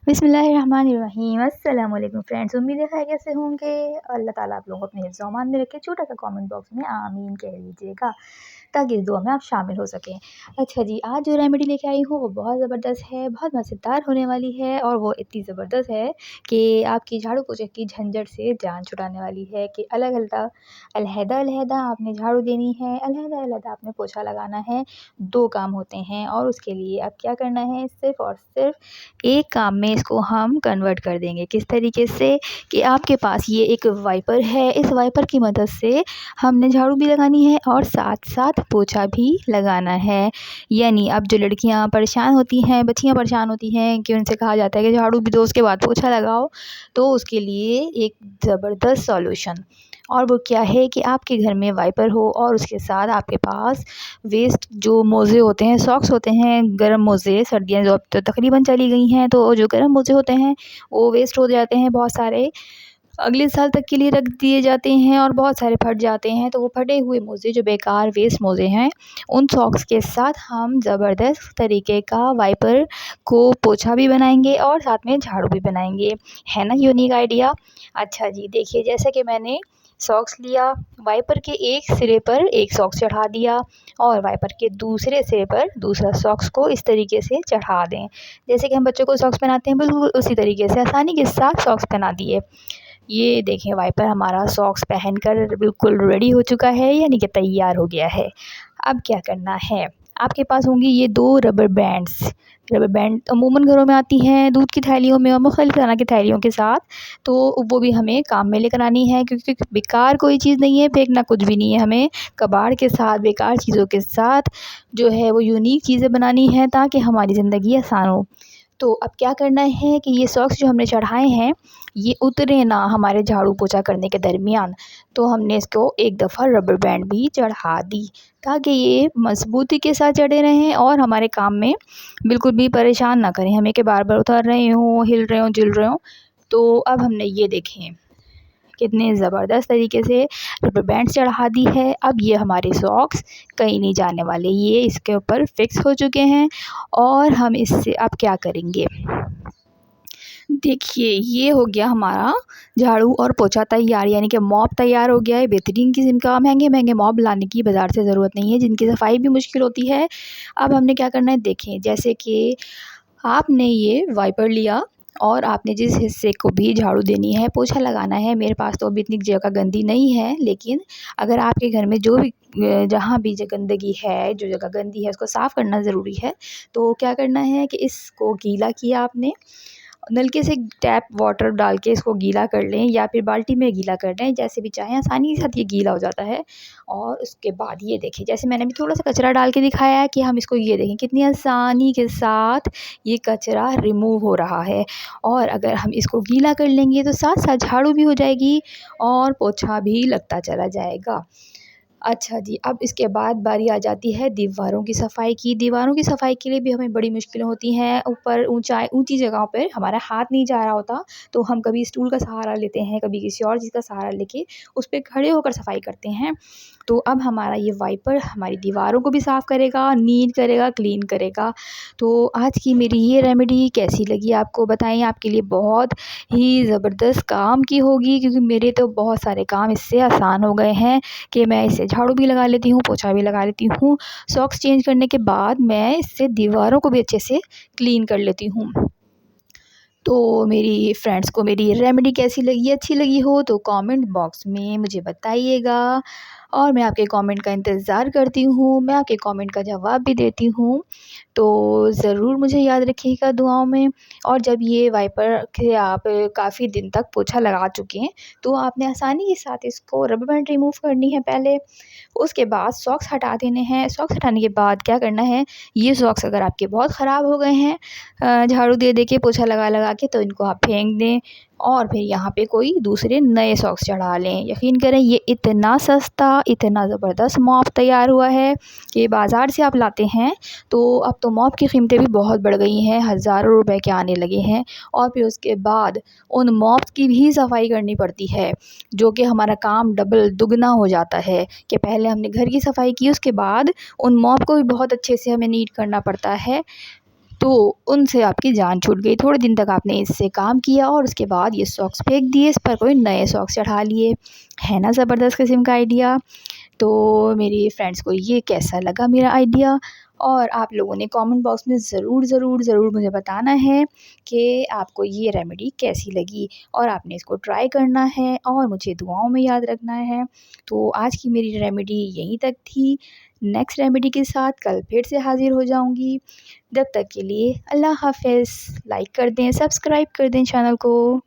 बिस्मिल्लाहिर्रहमानिर्रहीम। अस्सलाम वालेकुम फ्रेंड्स, उम्मीद है खैरियत से होंगे। अल्लाह ताला आप लोगों को अपने हिफ्ज़ अमान में रखे। छोटा सा कमेंट बॉक्स में आमीन कह लीजिएगा ताकि इस दुआ में आप शामिल हो सकें। अच्छा जी, आज जो रेमेडी लेके आई हूँ वो बहुत ज़बरदस्त है, बहुत मज़ेदार होने वाली है और वो इतनी ज़बरदस्त है कि आपकी झाड़ू पोछे की झंझट से जान छुड़ाने वाली है कि अलहदा-अलहदा आपने झाड़ू देनी है, अलहदा-अलहदा आपने पोछा लगाना है। 2 काम होते हैं और उसके लिए अब क्या करना है, सिर्फ़ और सिर्फ़ एक काम में इसको हम कन्वर्ट कर देंगे। किस तरीके से कि आपके पास ये एक वाइपर है, इस वाइपर की मदद से हमने झाड़ू भी लगानी है और साथ-साथ पोछा भी लगाना है। यानी अब जो लड़कियां परेशान होती हैं, बच्चियां परेशान होती हैं कि उनसे कहा जाता है कि झाड़ू भी दो उसके बाद पोछा लगाओ, तो उसके लिए एक ज़बरदस्त सॉल्यूशन और वो क्या है कि आपके घर में वाइपर हो और उसके साथ आपके पास वेस्ट जो मोज़े होते हैं, सॉक्स होते हैं, गर्म मोज़े, सर्दियाँ जो अब तो तकरीबन चली गई हैं, तो जो गर्म मोज़े होते हैं वो वेस्ट हो जाते हैं बहुत सारे, अगले साल तक के लिए रख दिए जाते हैं और बहुत सारे फट जाते हैं। तो वो फटे हुए मोज़े जो बेकार वेस्ट मोज़े हैं, उन सॉक्स के साथ हम ज़बरदस्त तरीके का वाइपर को पोछा भी बनाएंगे और साथ में झाड़ू भी बनाएंगे। है ना यूनिक आइडिया। अच्छा जी, देखिए जैसे कि मैंने सॉक्स लिया, वाइपर के एक सिरे पर एक सॉक्स चढ़ा दिया और वाइपर के दूसरे सिरे पर दूसरा सॉक्स को इस तरीके से चढ़ा दें। जैसे कि हम बच्चों को सॉक्स पहनाते हैं, बिल्कुल उसी तरीके से आसानी के साथ सॉक्स पहना दिए। ये देखें वाइपर हमारा सॉक्स पहनकर बिल्कुल रेडी हो चुका है, यानी कि तैयार हो गया है। अब क्या करना है, आपके पास होंगी ये 2 रबर बैंड्स। रबर बैंड अमूमन घरों में आती हैं दूध की थैलियों में और मुख्तलिफ तरह की थैलियों के साथ, तो वो भी हमें काम में लेकर आनी है क्योंकि बेकार कोई चीज़ नहीं है, फेंकना कुछ भी नहीं है। हमें कबाड़ के साथ, बेकार चीज़ों के साथ जो है वो यूनिक चीज़ें बनानी है ताकि हमारी ज़िंदगी आसान हो। तो अब क्या करना है कि ये सॉक्स जो हमने चढ़ाए हैं, ये उतरे ना हमारे झाड़ू पोछा करने के दरमियान, तो हमने इसको एक दफ़ा रबर बैंड भी चढ़ा दी ताकि ये मज़बूती के साथ चढ़े रहें और हमारे काम में बिल्कुल भी परेशान ना करें हमें कि बार-बार उतार रहे हों, हिल रहे हों, जिल रहे हों। तो अब हमने ये देखें कितने ज़बरदस्त तरीके से रबर बैंड चढ़ा दी है। अब ये हमारे सॉक्स कहीं नहीं जाने वाले, ये इसके ऊपर फिक्स हो चुके हैं और हम इससे अब क्या करेंगे, देखिए ये हो गया हमारा झाड़ू और पोछा तैयार, यानी कि मॉप तैयार हो गया है बेहतरीन किस्म का। महंगे-महंगे मॉप लाने की बाज़ार से ज़रूरत नहीं है, जिनकी सफाई भी मुश्किल होती है। अब हमने क्या करना है, देखें जैसे कि आपने ये वाइपर लिया और आपने जिस हिस्से को भी झाड़ू देनी है, पोछा लगाना है, मेरे पास तो अभी इतनी जगह गंदी नहीं है, लेकिन अगर आपके घर में जो भी जहाँ भी गंदगी है, जो जगह गंदी है उसको साफ़ करना ज़रूरी है। तो क्या करना है कि इसको गीला किया आपने, नलके से टैप वाटर डाल के इसको गीला कर लें या फिर बाल्टी में गीला कर लें, जैसे भी चाहें, आसानी के साथ ये गीला हो जाता है। और उसके बाद ये देखें, जैसे मैंने अभी थोड़ा-सा कचरा डाल के दिखाया है कि हम इसको, ये देखें कितनी आसानी के साथ ये कचरा रिमूव हो रहा है। और अगर हम इसको गीला कर लेंगे तो साथ-साथ झाड़ू भी हो जाएगी और पोछा भी लगता चला जाएगा। अच्छा जी, अब इसके बाद बारी आ जाती है दीवारों की सफाई की। दीवारों की सफाई के लिए भी हमें बड़ी मुश्किलें होती हैं। ऊपर ऊँची जगहों पे हमारा हाथ नहीं जा रहा होता, तो हम कभी स्टूल का सहारा लेते हैं, कभी किसी और चीज़ का सहारा लेके उस पे खड़े होकर सफाई करते हैं। तो अब हमारा ये वाइपर हमारी दीवारों को भी साफ़ करेगा, नीट करेगा, क्लीन करेगा। तो आज की मेरी ये रेमेडी कैसी लगी आपको बताएँ, आपके लिए बहुत ही ज़बरदस्त काम की होगी क्योंकि मेरे तो बहुत सारे काम इससे आसान हो गए हैं कि मैं इससे झाड़ू भी लगा लेती हूँ, पोछा भी लगा लेती हूँ। सॉक्स चेंज करने के बाद मैं इससे दीवारों को भी अच्छे से क्लीन कर लेती हूँ। तो मेरी फ्रेंड्स को मेरी रेमेडी कैसी लगी, अच्छी लगी हो तो कमेंट बॉक्स में मुझे बताइएगा और मैं आपके कमेंट का इंतज़ार करती हूँ, मैं आपके कमेंट का जवाब भी देती हूँ। तो ज़रूर मुझे याद रखिएगा दुआओं में। और जब ये वाइपर से आप काफ़ी दिन तक पोछा लगा चुके हैं, तो आपने आसानी के साथ इसको रबर बैंड रिमूव करनी है पहले, उसके बाद सॉक्स हटा देने हैं। सॉक्स हटाने के बाद क्या करना है, ये सॉक्स अगर आपके बहुत ख़राब हो गए हैं झाड़ू दे के, पोछा लगा लगा के, तो इनको आप फेंक दें और फिर यहाँ पे कोई दूसरे नए सॉक्स चढ़ा लें। यकीन करें ये इतना सस्ता, इतना ज़बरदस्त मॉप तैयार हुआ है कि बाज़ार से आप लाते हैं तो अब तो मॉप की कीमतें भी बहुत बढ़ गई हैं, हज़ारों रुपए के आने लगे हैं। और फिर उसके बाद उन मॉप्स की भी सफाई करनी पड़ती है, जो कि हमारा काम डबल दुगना हो जाता है कि पहले हमने घर की सफाई की, उसके बाद उन मॉप को भी बहुत अच्छे से हमें नीट करना पड़ता है। तो उनसे आपकी जान छूट गई। थोड़े दिन तक आपने इससे काम किया और उसके बाद ये सॉक्स फेंक दिए, इस पर कोई नए सॉक्स चढ़ा लिए। है ना ज़बरदस्त किस्म का आइडिया। तो मेरी फ्रेंड्स को ये कैसा लगा मेरा आइडिया, और आप लोगों ने कमेंट बॉक्स में ज़रूर ज़रूर ज़रूर मुझे बताना है कि आपको ये रेमेडी कैसी लगी, और आपने इसको ट्राई करना है और मुझे दुआओं में याद रखना है। तो आज की मेरी रेमेडी यहीं तक थी। नेक्स्ट रेमेडी के साथ कल फिर से हाज़िर हो जाऊंगी। जब तक के लिए अल्लाह हाफ़िज़। लाइक कर दें, सब्सक्राइब कर दें चैनल को।